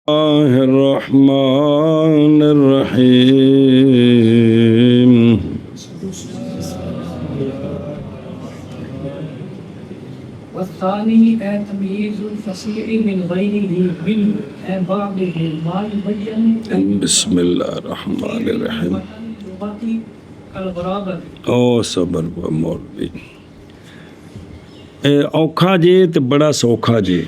الله الرحمن الرحيم والثاني تمييز الفصيح من غيره من بعضه ما يبين بسم الله الرحمن الرحيم اللغة كالغرابة او صبر و مولوی اوکھا جے تو بڑا سوکھا جے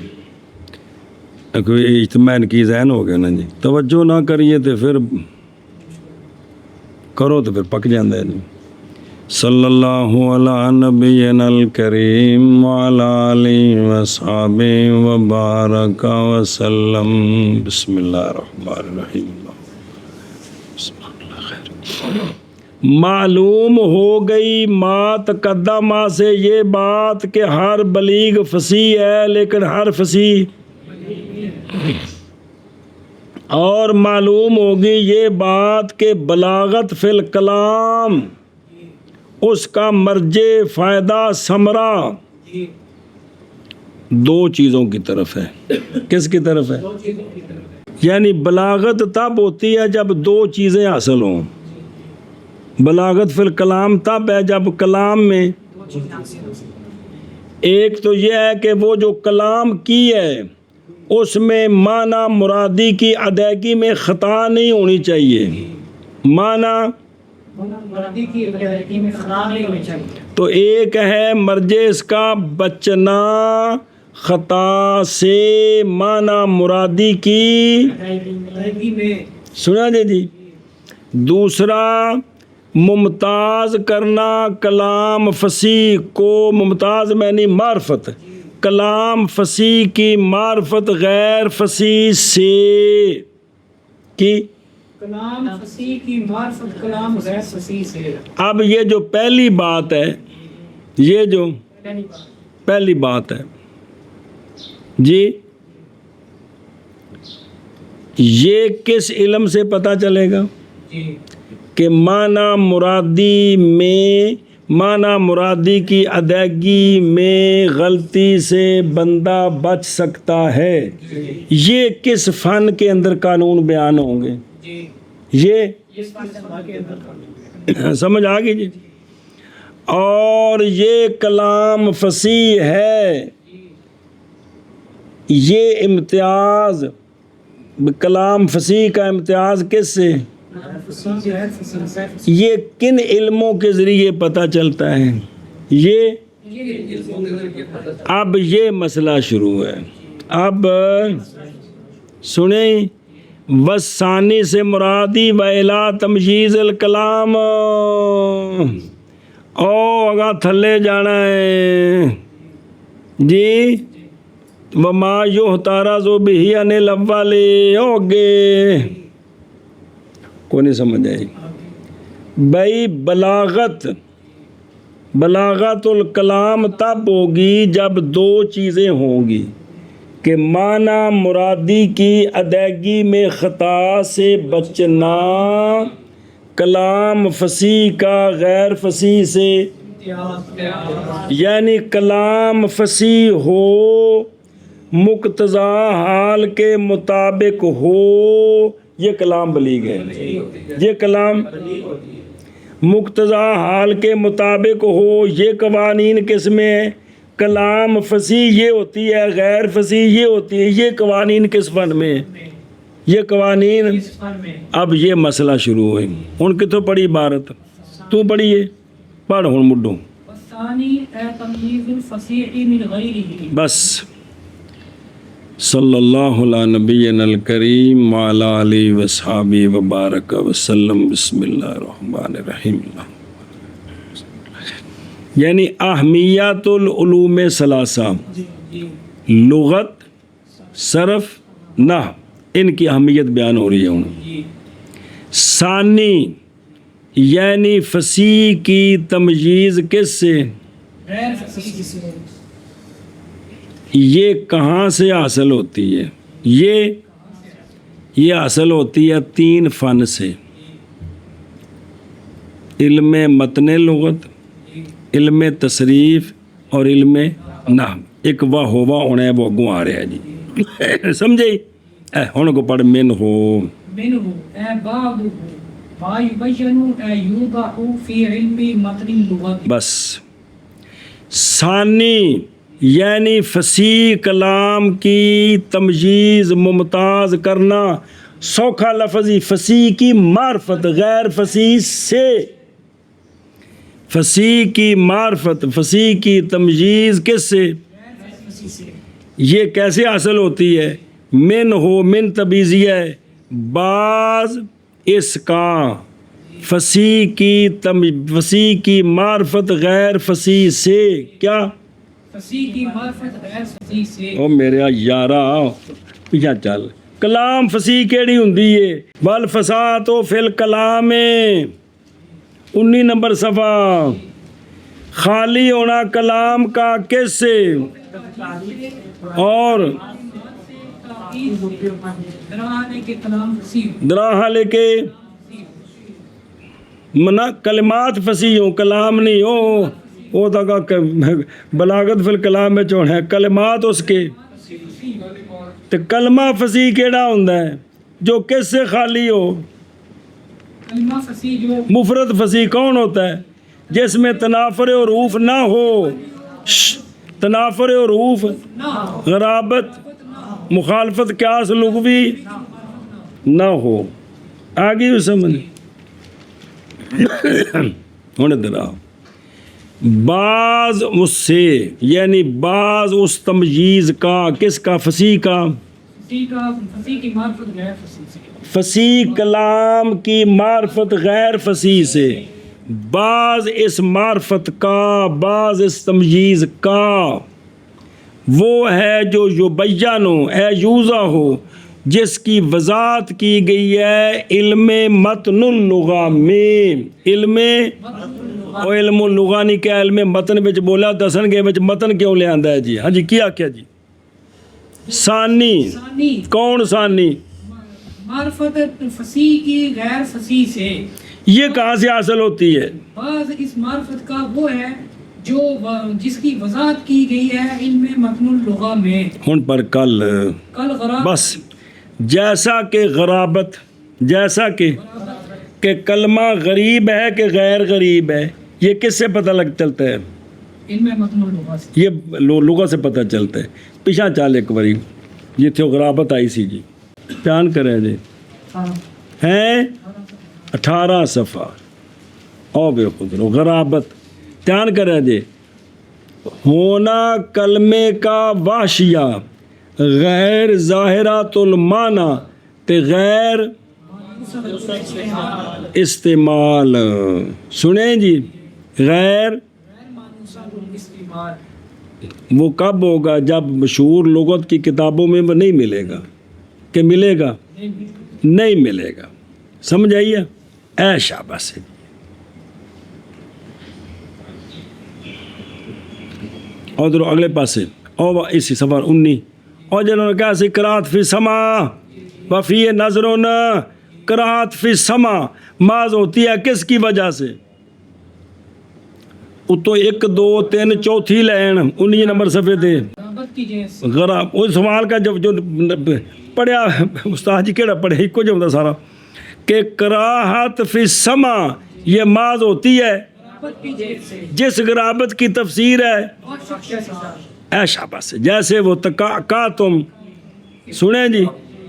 کوئی اجتماع کی ذہن ہو گیا نا جی توجہ نہ کریے تو پھر کرو تو پھر پک جاندہ ہے جی صلی اللہ علی نبینا الکریم وعلی آلہ وصحبہ وبارک وسلم بسم اللہ الرحمن الرحیم معلوم ہو گئی ما تقدمہ سے یہ بات کہ ہر بلیغ فصیح ہے لیکن ہر فصیح اور معلوم ہوگی یہ بات کہ بلاغت فی الکلام اس کا مرجع فائدہ ثمرہ دو چیزوں کی طرف ہے کس کی طرف ہے یعنی بلاغت تب ہوتی ہے جب دو چیزیں حاصل ہوں بلاغت فی الکلام تب ہے جب کلام میں ایک تو یہ ہے کہ وہ جو کلام کی ہے اس میں معنی مرادی کی ادائیگی میں خطا نہیں ہونی چاہیے معنی تو ایک ہے مرجع اس کا بچنا خطا سے معنی مرادی کی سنا جی دوسرا ممتاز کرنا کلام فصیح کو ممتاز میں نہیں معرفت کلام فصیح کی معرفت غیر فصیح سے کی کلام فصیح کی معرفت کلام غیر فصیح سے اب یہ جو پہلی بات ہے یہ جو پہلی بات ہے جی یہ کس علم سے پتہ چلے گا کہ معنی مرادی کی ادائیگی میں غلطی سے بندہ بچ سکتا ہے یہ کس فن کے اندر قانون بیان ہوں گے یہ سمجھ آ گئی جی اور یہ کلام فصیح ہے یہ امتیاز کلام فصیح کا امتیاز کس سے یہ کن علموں کے ذریعے پتہ چلتا ہے یہ اب یہ مسئلہ شروع ہے اب سنیں وثانی سے مرادی ویلا تمجیز الکلام او اگا تھلے جانا ہے جی وما یحترز بہ عن الاول ہوگے کو نہیں سمجھ آئی بھائی بلاغت الکلام تب ہوگی جب دو چیزیں ہوں گی کہ معنی مرادی کی ادائیگی میں خطا سے بچنا کلام فصیح کا غیر فصیح سے یعنی کلام فصیح ہو مقتضا حال کے مطابق ہو یہ کلام بلیغ ہے یہ کلام مقتضا حال کے مطابق ہو یہ قوانین کس میں ہے کلام فصیح یہ ہوتی ہے غیر فصیح یہ ہوتی ہے یہ قوانین کس فن میں ہے یہ قوانین اب یہ مسئلہ شروع ہوئی ان کی تو پڑھی عبارت تو پڑھیے پڑھ ہوں مڈوں بس صلی اللہ علی نبینا الکریم وعلی آلہ وصحبہ وبارک وسلم بسم اللہ الرحمن الرحیم یعنی اہمیت العلوم ثلاثہ لغت صرف نحو ان کی اہمیت بیان ہو رہی ہے ثانی یعنی فصیح کی تمجیز کس سے یہ کہاں سے حاصل ہوتی ہے یہ حاصل ہوتی ہے تین فن سے علم متن لغت علم تصریف اور علم نحو ایک واہ ہوا ہونا ہے وہ اگوں آ رہا ہے جی سمجھے ہن کو پڑھ من ہو منه بعضه ما يبين يوضع في علم متن اللغة. بس ثانی یعنی فصیح کلام کی تمجیز ممتاز کرنا سوکھا لفظی فصیح کی معرفت غیر فصیح سے فصیح کی معرفت فصیح کی تمجیز کس سے یہ کیسے حاصل ہوتی ہے من ہو من تبیزیہ ہے بعض اس کا فصیح کی معرفت غیر فصیح سے کیا فصیح کی معرفت غیر فصیح سے. او میرے یارا پیچھا چل کلام فصیح کیڑی ہوندی ہے والفصاحت فی الکلام 19 نمبر صفحہ خالی ہونا کلام کا کس سے اور درانے کے کلام فصیح دراہ لے کے منا کلمات فصیح ہوں کلام نہیں ہو وہ تک بلاغت فی الکلام میں چون ہے کلمات اس کے تو کلمہ فصیح کیڑا ہوندا ہے جو کس سے خالی ہو کلمہ فصیح جو مفرد فصیح کون ہوتا ہے جس میں تنافر حروف نہ ہو تنافر حروف نہ ہو غرابت مخالفت قیاس لغوی نہ ہو آگے بھی سمجھ ہوں ادھر آؤ بعض اس سے یعنی بعض اس تمجیز کا کس کا فصیح کا فصیح کی معرفت غیر فصیح سے فصیح کلام کی معرفت غیر فصیح سے بعض اس معرفت کا بعض اس تمجیز کا وہ ہے جو یبین اے یوزا ہو جس کی وضاحت کی گئی ہے علم متن اللغہ میں علم اللغہ نہیں کیا علم متن وچ بولا دسن گے وچ متن کیوں لے آندا ہے جی ہاں جی کیا کیا جی ثانی ثانی کون ثانی معرفت فصیح کی غیر فصیح سے یہ کہاں سے حاصل ہوتی ہے بعض اس معرفت کا وہ ہے جو جس کی وضاحت کی گئی ہے علم متن اللغہ میں ہن پر کل غرابت بس جیسا کہ غرابت جیسا کہ کلمہ غریب ہے کہ غیر غریب ہے یہ کس سے پتہ لگ چلتا ہے علم متن اللغہ سے یہ لوگوں سے پتہ چلتا ہے پیچھا چال ایک باری یہ تھے غرابت آئی سی جی پیان کریں جی ہیں 18 صفحہ او بے خود غرابت پیان کریں جی ہونا کلمے کا واشیہ غیر ظاہرات المعنی تے غیر استعمال سنیں جی غیر وہ کب ہوگا جب مشہور لغت کی کتابوں میں وہ نہیں ملے گا کہ ملے گا نہیں ملے گا سمجھ آئیے اے شاباش ہے اور ادھر اگلے پاسے اور اسی سفر 19 اور جنہوں نے کہا سی قرات فی سما وفی نظرون قرات فی سما ماز ہوتی ہے کس کی وجہ سے اتو 1 2 3 چوتھی لین 19 نمبر صفحے دے غراب اس سوال کا جو پڑھیا استاد جی کیڑا پڑھے ایک کو جو ہوتا سارا کہ کراہت فی سما یہ ماز ہوتی ہے جس غرابت کی تفسیر ہے اے شاباش جیسے وہ کا تم سنیں جی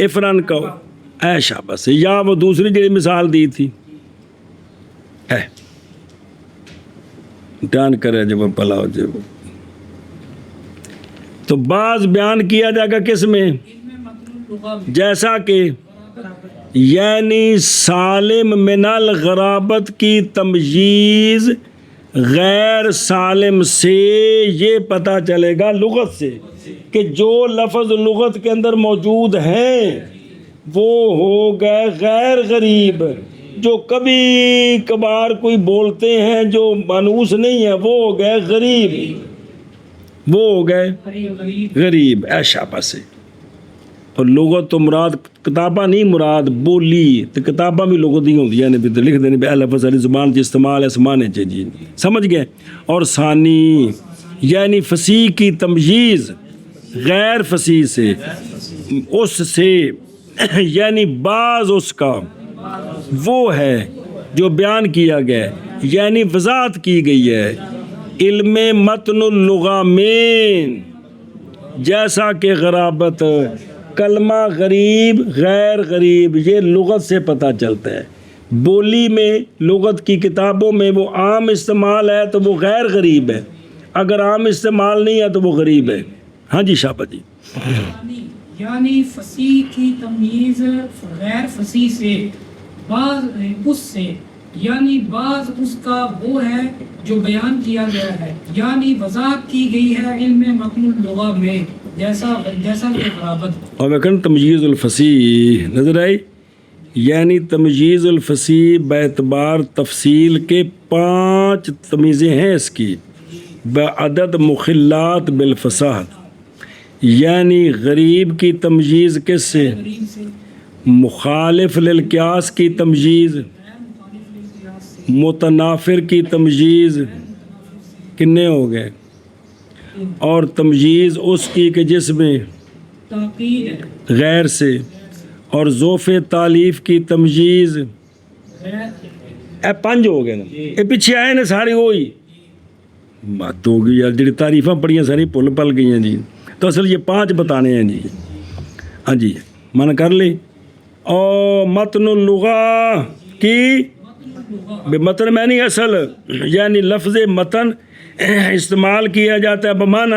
افران کو اے شاباش یا وہ دوسری جڑی مثال دی تھی بیان کرے جب پلا ہو جب تو بعض بیان کیا جائے گا کس میں جیسا کہ یعنی سالم من الغرابت کی تمجیز غیر سالم سے یہ پتہ چلے گا لغت سے کہ جو لفظ لغت کے اندر موجود ہیں وہ ہو گئے غیر غریب جو کبھی کبھار کوئی بولتے ہیں جو مانوس نہیں ہے وہ ہو گئے غریب وہ ہو گئے غریب ایشا پاسے اور لغت تو مراد کتابہ نہیں مراد بولی تو کتابہ بھی لغت ہی ہوتی ہے لکھ دینے پہ لفظ علی زبان کی استعمال اسمانے چاہیے سمجھ گئے اور ثانی یعنی فصیح کی تمجیز غیر فصیح سے اس سے یعنی بعض اس کا وہ ہے جو بیان کیا گیا ہے، یعنی وضاحت کی گئی ہے علم متن اللغہ میں، جیسا کہ غرابت، کلمہ غریب غیر غریب یہ لغت سے پتہ چلتا ہے، بولی میں لغت کی کتابوں میں وہ عام استعمال ہے تو وہ غیر غریب ہے، اگر عام استعمال نہیں ہے تو وہ غریب ہے۔ ہاں جی شاپا جی۔ یعنی فصیح کی تمییز غیر فصیح سے، بعض اس سے، یعنی بعض اس کا وہ ہے جو بیان کیا گیا ہے، یعنی وضاحت کی گئی ہے علم متن اللغہ میں، جیسا کہ غرابت۔ اور میں تمجیز الفصیح نظر آئی، یعنی تمجیز الفصیح باعتبار تفصیل کے 5 تمیزیں ہیں اس کی، بعدد مخلات بالفصاحت، یعنی غریب کی تمجیز کس سے؟ غریب سے، مخالف للقیاس کی تمجیز، متنافر کی تمجیز، کتنے ہو گئے؟ اور تمجیز اس کی کہ جس میں تاکید ہے، غیر سے، اور ذوف تالیف کی تمجیز، اے 5 ہو گئے نا، یہ پیچھے آئے نا ساری وہی بات ہو گئی یار، جڑی تعریفاں پڑھیاں ساری پل پل گئی ہیں جی، تو اصل یہ 5 بتانے ہیں جی۔ ہاں جی من کر لی۔ او متن اللغہ کی متن میں نہیں اصل، یعنی لفظ متن استعمال کیا جاتا ہے بمعنی،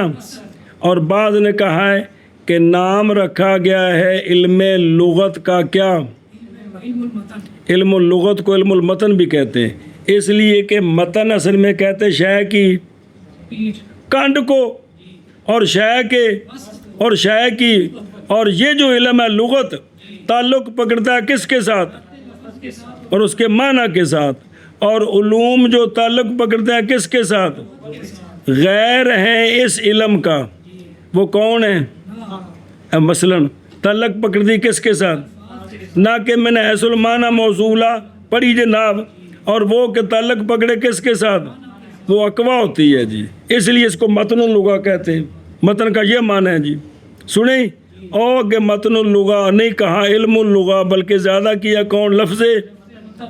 اور بعض نے کہا ہے کہ نام رکھا گیا ہے علم لغت کا، کیا؟ علم المتن، علم اللغت کو علم المتن بھی کہتے ہیں، اس لیے کہ متن اصل میں کہتے شے کی پیٹھ، کانڈ کو، اور شے کے، اور شے کی، اور یہ جو علم ہے لغت تعلق پکڑتا ہے کس کے ساتھ؟ اور اس کے معنی کے ساتھ، اور علوم جو تعلق پکڑتا ہے کس کے ساتھ؟ غیر ہیں اس علم کا، وہ کون ہے؟ مثلاً تعلق پکڑتی کس کے ساتھ؟ نہ کہ میں نے حیث المعنی موصولہ پڑھی جناب، اور وہ کہ تعلق پکڑے کس کے ساتھ؟ وہ اقوا ہوتی ہے جی، اس لیے اس کو متن اللغہ کہتے ہیں۔ متن کا یہ معنی ہے جی، سنیں او کہ متن اللغہ نہیں کہا علم اللغہ، بلکہ زیادہ کیا کون؟ لفظ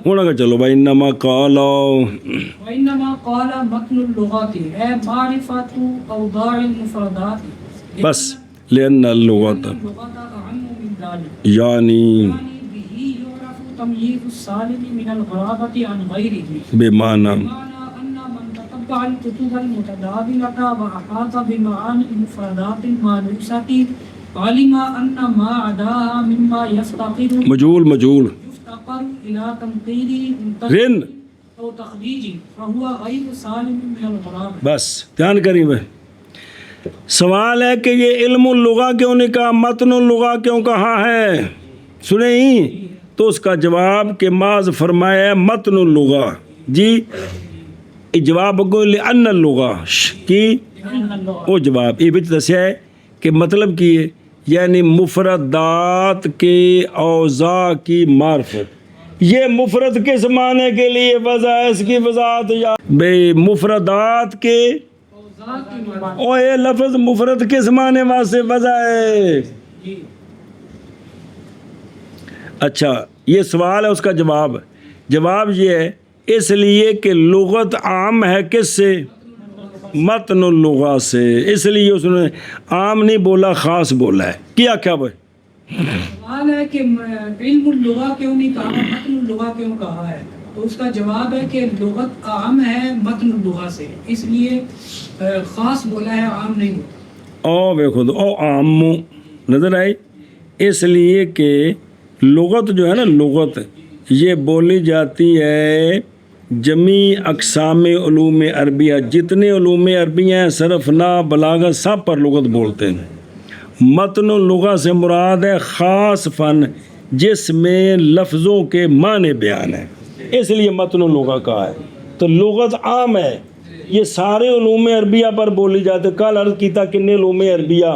ہونا کہ چلو بھائی انما قال وَإِنَّمَا قَالَ مَتْنُ اللُّغَاتِ ہے معرفة أوضاع المفردات، بس لأن اللغة اللغة أعم من ذلك، یعنی يعني به يعرف تمييز السالم من الغرابة عن غيره، بمعنى بمعنى أن من تتبع الكتب المتداولة وأحاط بمعاني المفردات المانوسة علم أن ما عداها مما يفتقر مجهول مجهول إلى تنقيد رن أو تخريج فهو غير سالم من الغرابة۔ بس دھیان کریں بھائی، سوال ہے کہ یہ علم اللغہ کیوں نہیں کہا، متن اللغہ کیوں کہا ہے؟ سنیں تو اس کا جواب کہ معاذ فرمایا ہے متن اللغہ جی، جواب کو لأن اللغہ کی وہ جواب یہ بچ دسیا ہے کہ مطلب کی ہے، یعنی مفردات کے اوضاع کی معرفت، یہ مفرد کس معنی کے لیے وضع ہے، اس کی وضاحت یا بے مفردات کے، اور یہ لفظ مفرد کس معنی واسطے وضع ہے؟ اچھا یہ سوال ہے، اس کا جواب یہ ہے اس لیے کہ لغت عام ہے کس سے؟ متن اللغہ سے، اس لیے اس نے عام نہیں بولا خاص بولا ہے۔ کیا بھائی؟ سوال ہے کہ علم اللغہ کیوں نہیں کہا، متن اللغہ کیوں کہا ہے؟ تو اس کا جواب ہے کہ لغت عام ہے متن اللغہ سے، اس لیے خاص بولا ہے، عام نہیں بولا۔ او دیکھو تو او عام نظر آئی، اس لیے کہ لغت جو ہے نا، لغت یہ بولی جاتی ہے جمیع اقسام علوم عربیہ، جتنے علوم عربیہ ہیں، صرف نحو بلاغت سب پر لغت بولتے ہیں۔ متن اللغہ سے مراد ہے خاص فن جس میں لفظوں کے معنی بیان ہے، اس لیے متن اللغہ کہا ہے۔ تو لغت عام ہے، یہ سارے علوم عربیہ پر بولی جاتے۔ کل عرض کیتا کنے علوم عربیہ،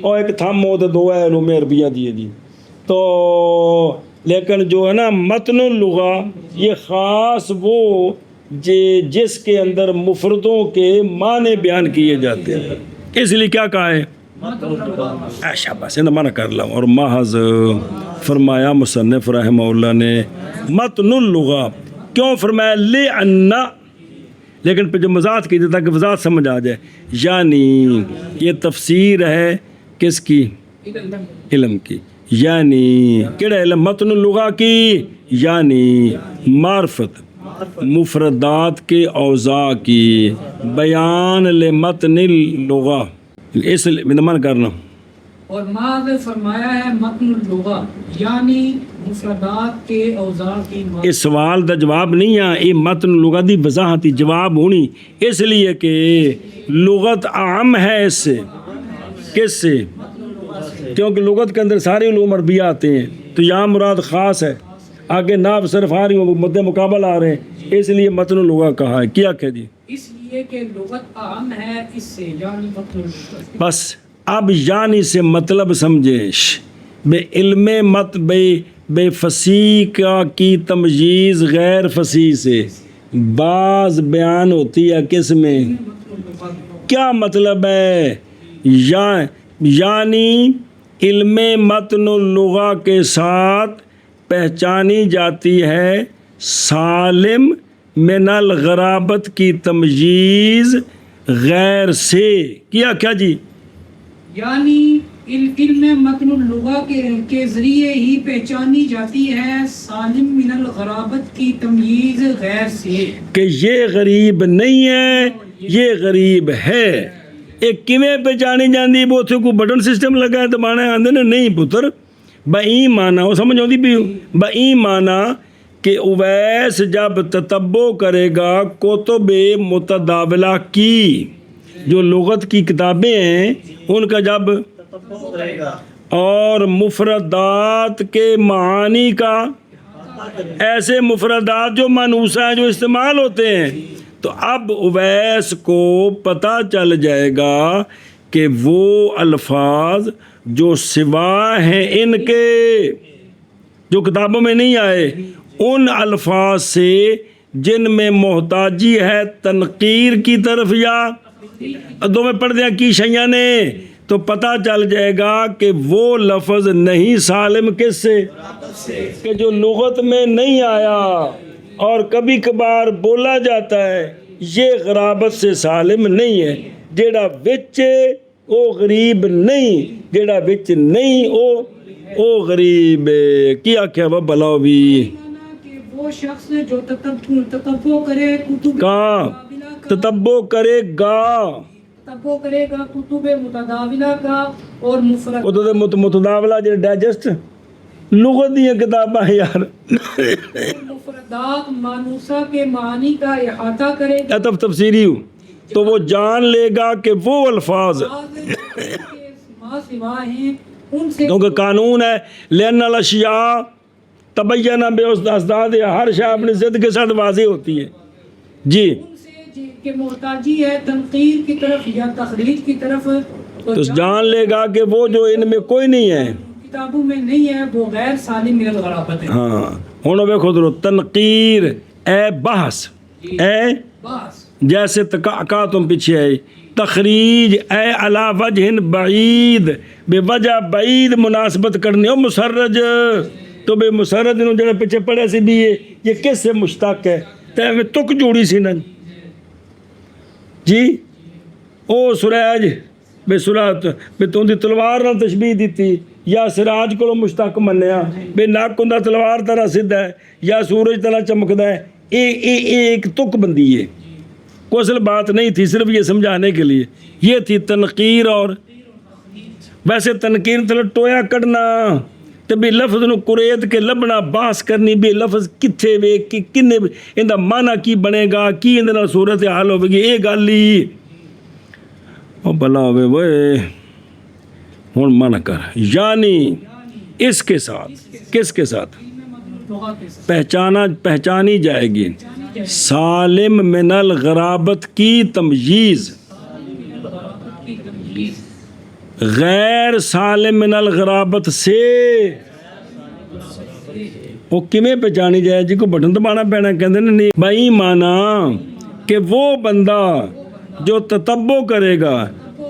اور ایک تھم ہو تو 2 ہے علوم عربیہ دیے جی، تو لیکن جو ہے نا متن اللغہ یہ خاص وہ جس کے اندر مفردوں کے معنی بیان کیے جاتے ہیں، اس لیے کیا کہا ہے شاباش انہیں مانا کر لوں. اور محض فرمایا مصنف رحمہ اللہ نے متن اللغہ کیوں فرمایا لِأَنَّ، لیکن پہ جو وضاحت کی تاکہ وضاحت سمجھ آ جائے. یعنی یہ تفسیر ہے کس کی؟ علم کی. یعنی کیڑا علم؟ متن اللغہ کی، یعنی معرفت مفردات کے اوضاع کی، بیان لمتن اللغہ. اس من کرنا اور ماذ فرمایا ہے متن اللغہ یعنی مفردات کے اوضاع کی. اس سوال دا جواب نہیں ہے، یہ متن اللغہ دی وضاحتی جواب ہونی، اس لیے کہ لغت عام ہے اس سے. کس سے؟ کیونکہ لغت کے اندر سارے علوم عربیہ آتے ہیں، تو یہاں مراد خاص ہے. آگے ناف صرف آ رہی ہوں مد مقابل آ رہے ہیں، اس لیے متن اللغہ کہا ہے. کیا کہ جی اس لیے کہ لغت عام ہے اس سے، یعنی متن اللغہ. بس اب یعنی سے مطلب سمجھیں. بے علم مت بے فصیح کا کی تمجیز غیر فصیح سے بعض بیان ہوتی ہے کس میں؟ کیا مطلب ہے؟ یعنی علم متن اللغہ کے ساتھ پہچانی جاتی ہے سالم من الغرابت کی تمجیز غیر سے. کیا جی؟ یعنی علم متن اللغہ کے ذریعے ہی پہچانی جاتی ہے سالم من الغرابت کی تمییز غیر سے، کہ یہ غریب نہیں ہے، یہ غریب ہے. ایک کیویں پہچانی جاندی؟ بوتھے کو بٹن سسٹم لگا ہے دبانا ہے، آندے نے نہیں پتر بئی مانا وہ سمجھ آتی بھی بئی مانا کہ اویس جب تتبع کرے گا کتب متداولہ کی، جو لغت کی کتابیں ہیں ان کا جب اور مفردات کے معانی کا، ایسے مفردات جو مانوسہ ہیں جو استعمال ہوتے ہیں، تو اب اویس کو پتہ چل جائے گا کہ وہ الفاظ جو سوا ہیں ان کے، جو کتابوں میں نہیں آئے، ان الفاظ سے جن میں محتاجی ہے تنقیر کی طرف یا دو میں پڑھ دیا کی شیعہ نے، تو پتہ چل جائے گا کہ وہ لفظ نہیں سالم کس سے، کہ جو لغت میں نہیں آیا اور کبھی کبھار بولا جاتا ہے، یہ غرابت سے سالم نہیں ہے. جیڑا وچ او غریب نہیں، جیڑا وچ نہیں او غریب. کیا کیا وہ بلاؤ بھی کہ وہ شخص جو تتبع کرے کتب کہاں تتبع کرے گا، تتبع کرے گا کتب متداولہ کا اور متداولہ جو ڈائجسٹ لغت دی کتاباں یار، مفردات مانوسہ کے معنی کا احاطہ کرے گا. تب تفسیری ہوں تو وہ جان لے گا کہ وہ الفاظ سوا ہیں ان سے، کیونکہ قانون ہے لین الاشیاء تبینہ بے اسداد، ہر شے اپنی ضد کے ساتھ واضح ہوتی ہے. جی ان سے کہ محتاجی ہے تنقیر کی طرف یا تخریج کی طرف، تو جان لے گا کہ وہ جو ان میں کوئی نہیں ہے، کتابوں میں نہیں ہے، وہ غیر سالم من الغرابت ہے. ہاں ہوں ویکھو درو تنقیر اے بحث اے بس جیسے تم پیچھے آئی، تخریج اے علا وجہ بعید بے وجہ بعید مناسبت کرنے ہو مسرج، تو بے مسرج انہوں جڑے پیچھے پڑے سی بھی یہ کس سے مشتق ہے؟ تے میں تک جوڑی سی نن جی او سراج بے سرات بے تو دی تلوار نہ تشبیہ دیتی، یا سراج کو مشتق منیا بے ناک ہوندا تلوار طرح سدھا ہے یا سورج طرح چمکدا ہے. ایک تک بندی ہے، کوئی اصل بات نہیں تھی، صرف یہ سمجھانے کے لیے یہ تھی تنقیر. اور ویسے تنقیر تلے ٹویا کڈنا تے بھی لفظ نو قرید کے لبنا باس کرنی بھی لفظ کتھے وے کہ کنے اندا معنی کی بنے گا، کی اندے نال صورت حال ہوے گی، اے گل ہی او بلا ہوے وے. ہن معنی کر یعنی اس کے ساتھ کس کے ساتھ پہچانی جائے گی سالم من الغرابت کی تمییز غیر سالم من الغرابت سے. وہ کیویں پہچانی جائے جی کو بٹن دبانا پینا کہندے نے نہیں بھائی مانا کہ وہ بندہ جو تتبع کرے گا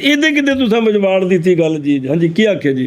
ਇਹਦੇ ਕਿਤੇ ਤੁਸੀਂ ਮਜਵਾੜ ਦਿੱਤੀ ਗੱਲ ਜੀ। ਹਾਂਜੀ ਕੀ ਆਖਿਆ ਜੀ,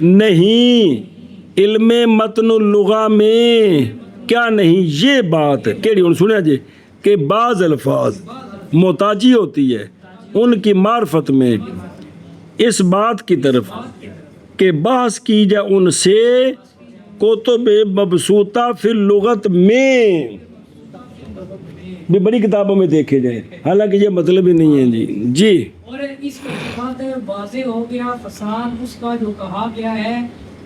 نہیں علم متن اللغہ میں کیا نہیں یہ بات کیڑی ہن سنیا جی کہ بعض الفاظ محتاجی ہوتی ہے ان کی معرفت میں اس بات کی طرف کہ بحث کی جائے ان سے کتب مبسوطہ فی اللغت میں بھی بڑی کتابوں میں دیکھے جائیں، حالانکہ یہ مطلب ہی نہیں ہے جی اور اس کے بعد واضح ہو گیا فساد اس کا جو کہا گیا ہے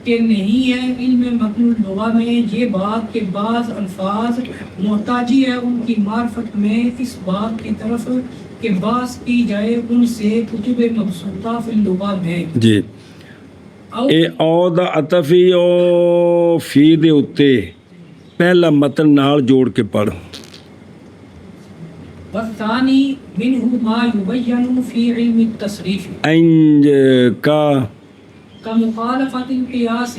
کہ نہیں ہے علم متن اللغہ میں یہ بات کہ بعض الفاظ محتاجی ہے ان کی معرفت میں اس بات کی طرف کہ بحث کی جائے ان سے کتب مبسوطہ فی اللغہ میں جی اے او دا عطفی او فی دے اتے پہلا متن نال جوڑ کے پڑھ والثانی منہ ما یبین فی علم التصریف انج کا كمخالفة القياس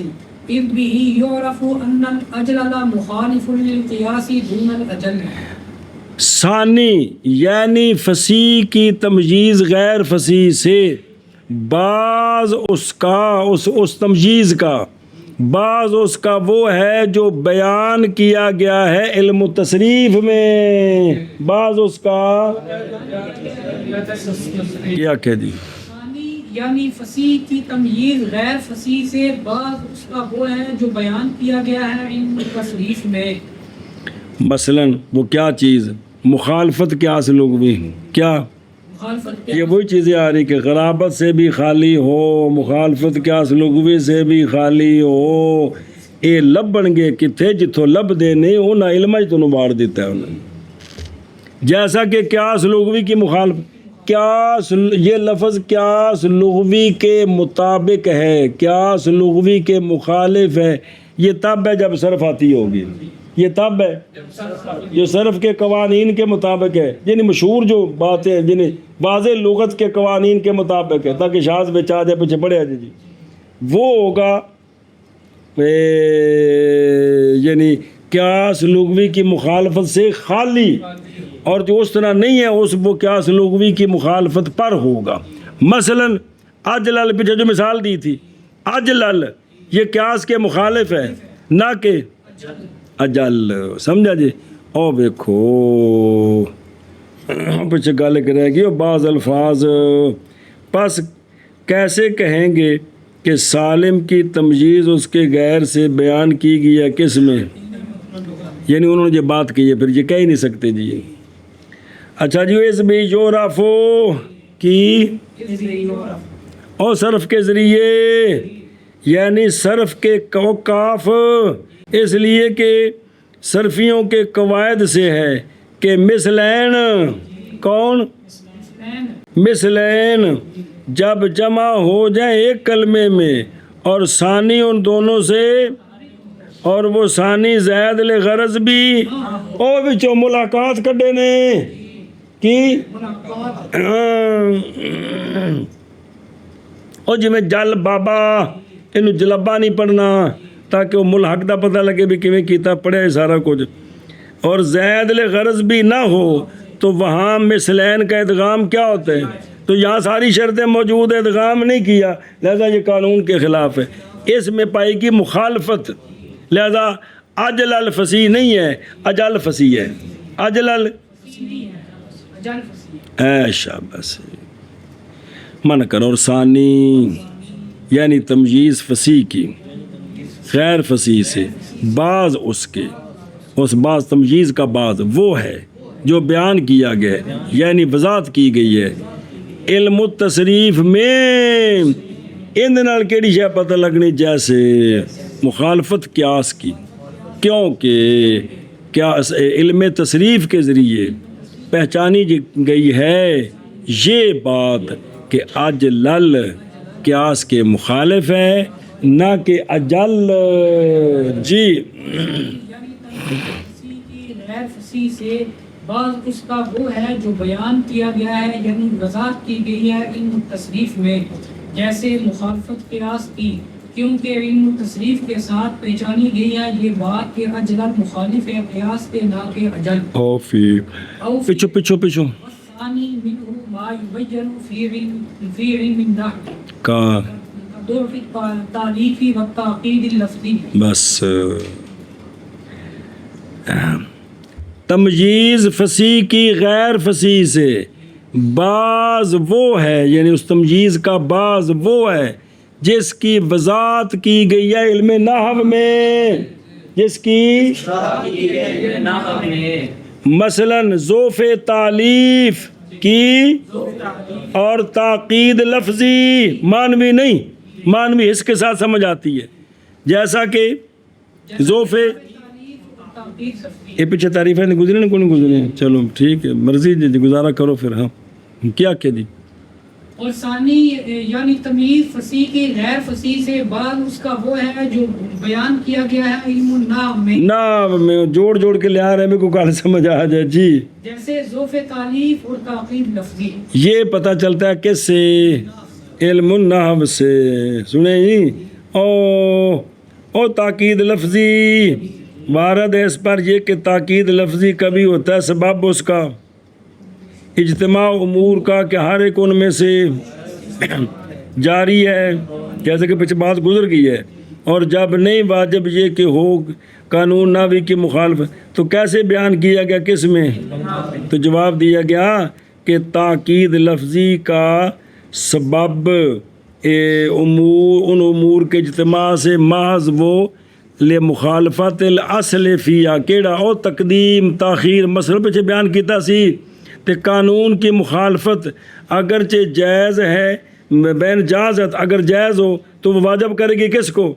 إذ به يعرف أن الأجلل مخالف للقياس دون الأجل ثانی یعنی فصیح کی تمجیز غیر فصیح سے بعض اس کا اس تمجیز کا بعض اس کا وہ ہے جو بیان کیا گیا ہے علم التصریف میں، بعض اس کا کیا کہہ دی یعنی فصیح کی تمییز غیر فصیح سے بعض اس کا وہ ہے جو بیان کیا گیا ہے علم التصریف میں، مثلا وہ کیا چیز مخالفت قیاس لغوی کیا مخالفت یہ وہی چیزیں آ رہی کہ غرابت سے بھی خالی ہو، مخالفت قیاس لغوی سے بھی خالی ہو، اے لبن گے کتھے جتھوں لب دینے انہاں علم تو نباڑ دیتا ہے انہوں جیسا کہ قیاس لغوی کی مخالفت قیاس یہ لفظ قیاس لغوی کے مطابق ہے، قیاس لغوی کے مخالف ہے، یہ تب ہے جب صرف آتی ہوگی، یہ تب ہے جو صرف کے قوانین کے مطابق ہے، یعنی مشہور جو باتیں ہیں جنہیں واضح لغت کے قوانین کے مطابق ہے تاکہ شاذ بچا جائے پیچھے پڑے جی وہ ہوگا یعنی قیاس لغوی کی مخالفت سے خالی، اور جو اس طرح نہیں ہے اس وہ قیاس لغوی کی مخالفت پر ہوگا۔ مثلا اجلل پیچھے جو مثال دی تھی اجلل یہ قیاس کے مخالف ہے نہ کہ اجل، سمجھا جی؟ او دیکھو پیچھے گل کرے گی بعض الفاظ پس کیسے کہیں گے کہ سالم کی تمجیز اس کے غیر سے بیان کی گئی ہے کس میں، یعنی انہوں نے یہ بات کی ہے پھر یہ کہہ ہی نہیں سکتے جی۔ اچھا جی اس بھی یعرفو کی اور صرف کے ذریعے یعنی صرف کے کاف اس لیے کہ صرفیوں کے قواعد سے ہے کہ مثلین کون مثلین جب جمع ہو جائیں ایک کلمے میں اور ثانی ان دونوں سے اور وہ ثانی زید لغرض بھی او وچوں ملاقات کڈے نے کی او جی میں جل بابا انہوں جلبا نہیں پڑھنا تاکہ وہ ملحق دا پتہ لگے بھی کیویں کیتا پڑھے سارا کچھ، اور زید لغرض بھی نہ ہو تو وہاں مثلین کا ادغام کیا ہوتا ہے، تو یہاں ساری شرطیں موجود ہے ادغام نہیں کیا لہذا یہ قانون کے خلاف ہے، اس میں پائی کی مخالفت، لہذا اجلل فصیح نہیں ہے اجل فصیح ہے، اجلل شاباش من کر، اور ثانی یعنی تمجیز فصیح کی غیر فصیح سے بعض اس کے اس بعض تمجیز کا بعض وہ ہے جو بیان کیا گیا ہے یعنی وضاحت کی گئی ہے علم التصریف میں ان نال کیڑی شے پتہ لگنی جیسے مخالفت قیاس کی، کیونکہ کیا علم تصریف کے ذریعے پہچانی گئی ہے یہ بات کہ اجلل قیاس کے مخالف ہے نہ کہ اجل جی۔ غیر فصیح سے بعض اس کا وہ ہے جو بیان کیا گیا ہے یعنی وضاحت کی گئی ہے علم التصریف میں، جیسے مخالفت قیاس کی، کیونکہ علم التصریف کے ساتھ پہچانی گئی ہے یہ بات کہ اجلل مخالف ہے قیاس کے نہ کہ اجل۔ پچھو پچھو پچھو ثانی منہ ما یبین فی علم النحو کا ضعف التعلیفی والتعقید اللفظی. بس تمجیز فصیح کی غیر فصیح سے بعض وہ ہے، یعنی اس تمجیز کا بعض وہ ہے جس کی وضاحت کی گئی ہے علم نحو میں، جس کی مثلاً ذوف تعلیف کی اور تاقید لفظی، معنوی نہیں، معنوی اس کے ساتھ سمجھ آتی ہے، جیسا کہ ذوف یہ پیچھے تعریفیں نہیں گزرے نا، کون گزرے، چلو ٹھیک ہے، مرضی جی گزارا کرو پھر. ہاں کیا کہ جی، اور ثانی یعنی تمیز فصیح کی غیر فصیح سے بعض اس کا وہ ہے جو بیان کیا گیا ہے علم النحو میں، نہ میں جوڑ جوڑ کے لے آ رہے ہیں، میرے کو کہاں سمجھ آ جائے جی. جیسے ذوف تعلیف اور تعقید لفظی. یہ پتہ چلتا ہے کس سے؟ علم النحو سے. سنیں جی، او تاکید لفظی وارد ہے اس پر یہ کہ تاکید لفظی کبھی ہوتا ہے سبب اس کا اجتماع امور کا کہ ہر ایک ان میں سے جاری ہے، جیسے کہ پیچھے بات گزر گئی ہے، اور جب نہیں واجب یہ کہ ہو قانون نحوی کی مخالفت، تو کیسے بیان کیا گیا کس میں؟ تو جواب دیا گیا کہ تاکید لفظی کا سبب ان امور کے اجتماع سے محض وہ لمخالفت الاصل فیہا کیڑا او تقدیم تاخیر مسئلہ پیچھے بیان کیتا سی کہ قانون کی مخالفت اگرچہ جائز ہے، بین جازت اگر جائز ہو تو وہ واجب کرے گی کس کو؟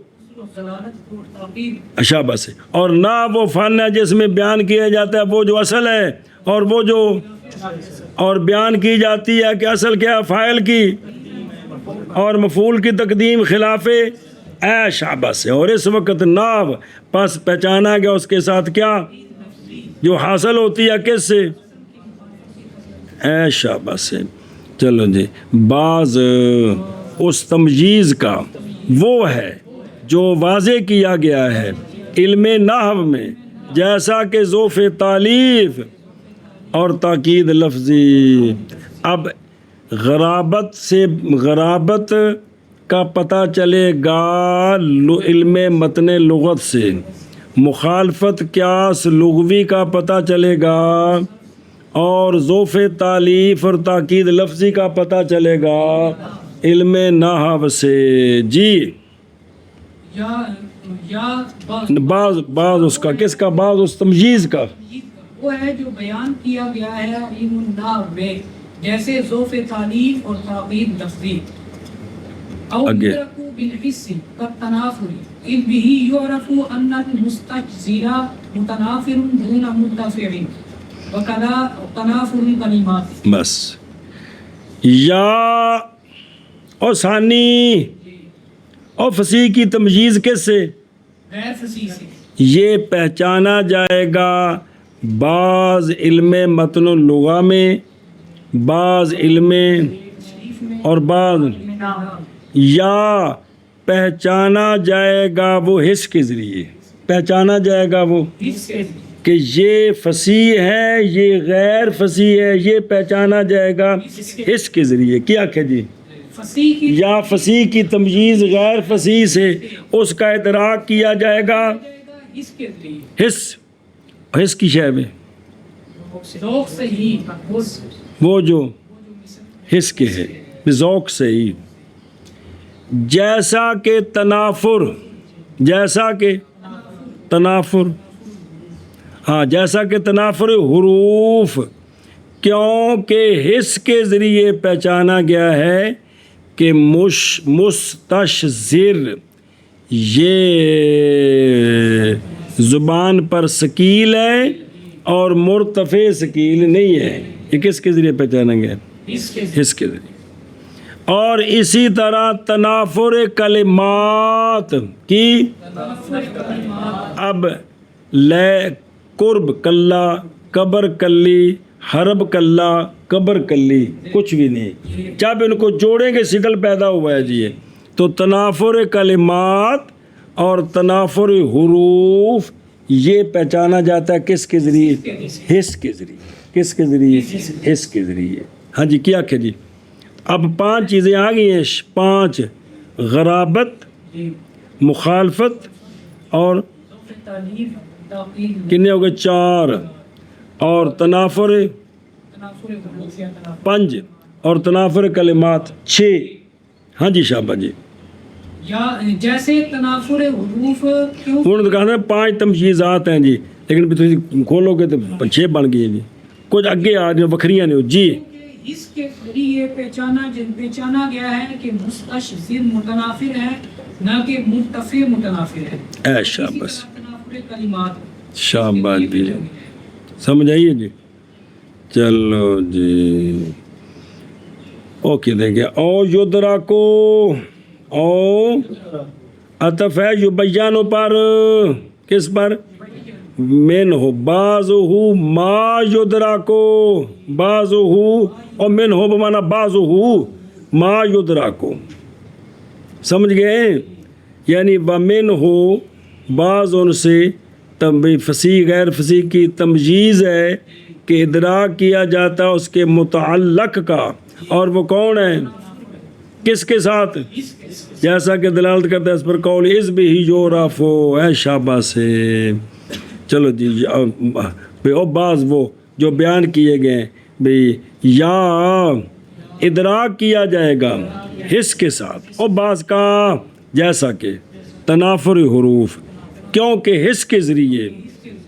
شابہ سے. اور نہ وہ فن ہے جس میں بیان کیا جاتا ہے وہ جو اصل ہے، اور وہ جو اور بیان کی جاتی ہے کہ اصل کیا فاعل کی اور مفعول کی تقدیم خلاف شابہ سے. اور اس وقت ناو پس پہچانا گیا اس کے ساتھ کیا جو حاصل ہوتی ہے کس سے؟ شابہ سے. چلو جی، بعض اس تمجیز کا وہ ہے جو واضح کیا گیا ہے علم نحو میں، جیسا کہ ذوف تعلیف اور تاکید لفظی. اب غرابت کا پتہ چلے گا علم متن لغت سے، مخالفت قیاس لغوی کا پتہ چلے گا، اور ذوف تعلیف اور تاکید لفظی کا پتہ چلے گا علم نحو سے. جی بعض اس کا کس کا؟ بعض اس تمجیز کا وہ ہے جو بیان کیا گیا ہے علم النحو میں، جیسے ذوف تعلیف اور تعقید لفظی. او یدرک بالحس کالتنافر اذ به یعرف ان المستجزر متنافر دون مدفع وکذا تنافر الکلمات. بس یا اور ثانی اور فصیح کی تمجیز کس سے؟ غیر فصیح سے. یہ پہچانا جائے گا بعض علم متن اللغہ میں، بعض علم اور بعض، یا پہچانا جائے گا وہ حس کے ذریعے، پہچانا جائے گا وہ کہ یہ فصیح ہے یہ غیر فصیح ہے، یہ پہچانا جائے گا حس کے ذریعے. کیا کہ جی یا فصیح کی تمجیز غیر فصیح سے اس کا ادراک کیا جائے گا حس کی شے میں، وہ جو حس کے ہے ذوق سے ہی. جیسا کہ تنافر، جیسا کہ تنافر، ہاں جیسا کہ تنافر حروف، کیونکہ حس کے ذریعے پہچانا گیا ہے کہ مستشزر یہ زبان پر ثقیل ہے اور مرتفع ثقیل نہیں ہے. یہ کس کے ذریعے پہچانا گیا؟ حس کے ذریعے. اور اسی طرح تنافر کلمات کی، اب لے قرب کلا، قبر کلی، حرب کلا، قبر کلی کچھ بھی نہیں. جب ان کو جوڑیں گے شکل پیدا ہوا ہے جی. تو تنافر کلمات اور تنافر حروف یہ پہچانا جاتا ہے کس کے ذریعے؟ حس کے ذریعے. کس کے ذریعے؟ حس کے ذریعے. ہاں جی کیا کہ جی اب 5 چیزیں آ گئی ہیں، 5 غرابت جی مخالفت اور ضعف تعلیف تاقید کتنے ہو گئے 4 اور تنافر تنافر حروف یا تنافر 5 اور تنافر کلمات 6 ہاں جی شابہ جی یا جیسے تنافر حروف کیوں انہوں نے کہا 5 تمجیزات ہیں جی لیکن پھر تسی کھولو گے تو 6 بن گئی ہیں جی کچھ اگے آ رہی بکھریاں نہیں ہو جی کہ اس کے ذریعے پہچانا گیا ہے کہ مستشزر متنافر ہے نہ کہ مرتفع متنافر ہے اے اسی شاباش طرح تنافر کلمات شاباش جی سمجھ آئیے جی چلو جی اوکے دیکھیں او یدرا کو او عطف ہے یبینو پر کس پر من ہو بعض ہو ما یدرا کو بعض ہو اور من ہو بمانا بعض ہو ما یدرا کو سمجھ گئے یعنی ومن ہو بعض ان سے فصیح غیر فصیح کی تمجیز ہے کہ ادراک کیا جاتا اس کے متعلق کا اور وہ کون ہے کس کے ساتھ جیسا کہ دلالت کرتا ہے اس پر قول اس بھی ہی یورافو اے شابہ سے چلو جی او بعض وہ جو بیان کیے گئے بھئی یا ادراک کیا جائے گا حس کے ساتھ اور بعض کا جیسا کہ تنافر حروف کیونکہ حس کے ذریعے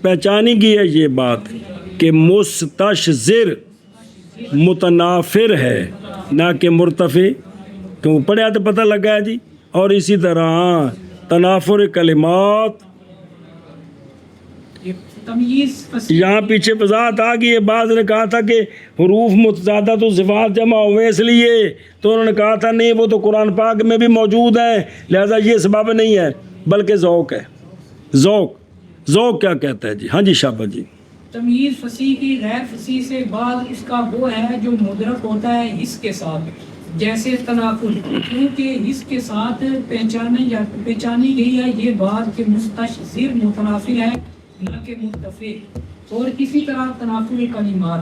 پہچانی گئی ہے یہ بات کہ مستشزر متنافر ہے نہ کہ مرتفع کیوں پڑھا تو پتہ لگا ہے جی اور اسی طرح تنافر کلمات تمییز فصیح یہاں پیچھے وضاحت آ گئی ہے بعض نے کہا تھا کہ حروف متضادہ تو صفات جمع ہوئے اس لیے تو انہوں نے کہا تھا نہیں وہ تو قرآن پاک میں بھی موجود ہیں لہذا یہ سبب نہیں ہے بلکہ ذوق ہے ذوق کیا کہتا ہے جی ہاں جی شابہ جی تمییز فصیح کی غیر فصیح سے بعد اس کا وہ ہے جو مدرک ہوتا ہے حس کے ساتھ جیسے تنافر کیونکہ حس کے ساتھ پہچانی گئی ہے یہ بات کہ مستشزر متنافر ہے نہ کہ مرتفع اور اسی طرح تنافر کلمات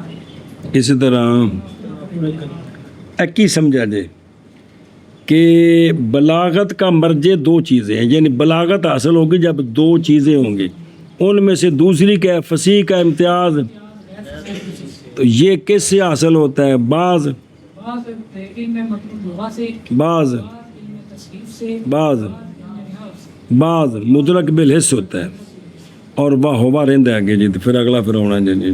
اسی طرح ایک سمجھا جائے کہ بلاغت کا مرجع 2 چیزیں ہیں یعنی بلاغت حاصل ہوگی جب 2 چیزیں ہوں گی ان میں سے دوسری کیا ہے فصیح کا امتیاز تو یہ کس سے حاصل ہوتا ہے بعض علم مطلوب لغہ سے بعض علم تصریف سے بعض مدرک بالحس ہوتا ہے اور واہ ہوا رہندہ ہے جی پھر اگلا پھر ہونا جی